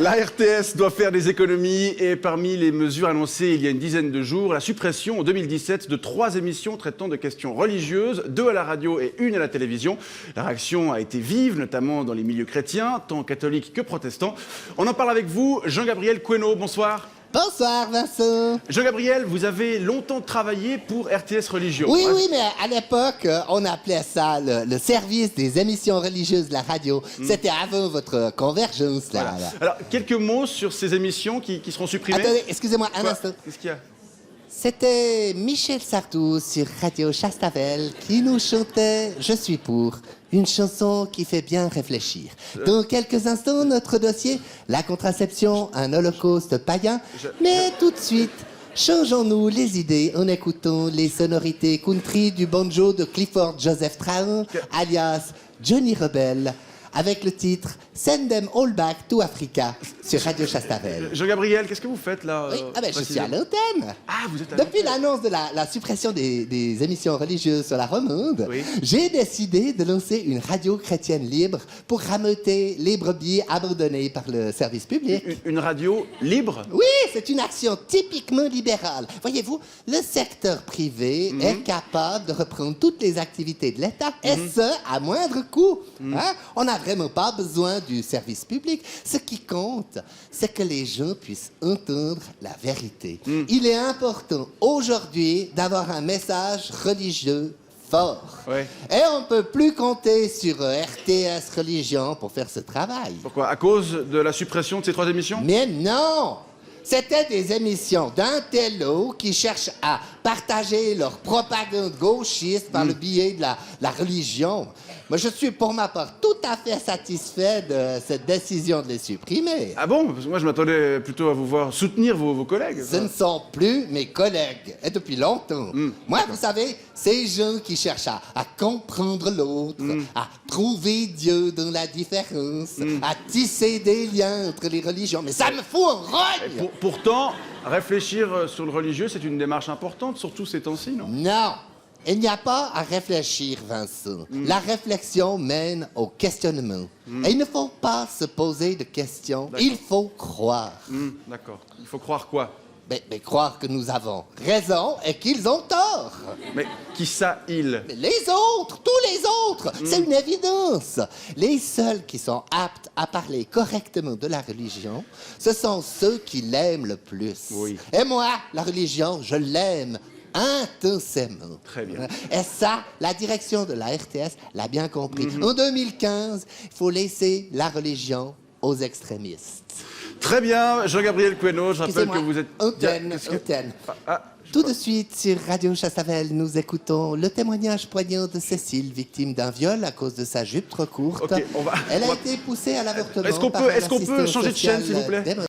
La RTS doit faire des économies et parmi les mesures annoncées il y a une dizaine de jours, la suppression en 2017 de 3 émissions traitant de questions religieuses, 2 à la radio et 1 à la télévision. La réaction a été vive, notamment dans les milieux chrétiens, tant catholiques que protestants. On en parle avec vous, Jean-Gabriel Queneau, bonsoir. Bonsoir Vincent. Jean-Gabriel, vous avez longtemps travaillé pour RTS Religion. Oui, oui, mais à l'époque, on appelait ça le service des émissions religieuses de la radio. C'était avant votre convergence, là. Voilà. Alors, quelques mots sur ces émissions qui seront supprimées. Attendez, excusez-moi un instant. Qu'est-ce qu'il y a? C'était Michel Sardou sur Radio Chastavel qui nous chantait « Je suis pour », une chanson qui fait bien réfléchir. Dans quelques instants, notre dossier, la contraception, un holocauste païen. Mais tout de suite, changeons-nous les idées en écoutant les sonorités country du banjo de Clifford Joseph Trahan, alias Johnny Rebel, avec le titre « Send them all back to Africa » sur Radio Chastavel. Jean-Gabriel, qu'est-ce que vous faites là Oui, je suis à l'antenne. Ah, vous êtes à Depuis l'annonce de la suppression des émissions religieuses sur la romande, Oui. j'ai décidé de lancer une radio chrétienne libre pour rameuter les brebis abandonnées par le service public. Une radio libre? Oui, c'est une action typiquement libérale. Voyez-vous, le secteur privé est capable de reprendre toutes les activités de l'État, et ce, à moindre coût. Hein? On n'a vraiment pas besoin du service public. Ce qui compte, c'est que les gens puissent entendre la vérité. Il est important aujourd'hui d'avoir un message religieux fort. Ouais. Et on ne peut plus compter sur RTS Religion pour faire ce travail. Pourquoi? À cause de la suppression de ces 3 émissions? Mais non! C'était des émissions d'intellos qui cherchent à partager leur propagande gauchiste par le biais de la religion. Moi, je suis pour ma part tout à fait satisfait de cette décision de les supprimer. Ah bon? Parce que moi, je m'attendais plutôt à vous voir soutenir vos collègues. Ce ne sont plus mes collègues, et depuis longtemps. Moi, vous savez, ces gens qui cherchent à comprendre l'autre, à trouver Dieu dans la différence, à tisser des liens entre les religions, mais ça me fout en rogne! Pourtant, réfléchir sur le religieux, c'est une démarche importante, surtout ces temps-ci, non? Non, il n'y a pas à réfléchir, Vincent. La réflexion mène au questionnement. Et il ne faut pas se poser de questions, il faut croire. D'accord. Il faut croire quoi? Mais croire que nous avons raison et qu'ils ont tort. Mais qui ça, il? Mais les autres, tous les autres, c'est une évidence. Les seuls qui sont aptes à parler correctement de la religion, ce sont ceux qui l'aiment le plus. Oui. Et moi, la religion, je l'aime intensément. Très bien. Et ça, la direction de la RTS l'a bien compris. En 2015, il faut laisser la religion aux extrémistes. Très bien, Jean-Gabriel Queneau, je rappelle que vous êtes... Antenne. Tout de suite, sur Radio Chastavel, nous écoutons le témoignage poignant de Cécile, victime d'un viol à cause de sa jupe trop courte. Ok, Elle a été poussée à l'avortement. Est-ce qu'on peut changer de chaîne, s'il vous plaît?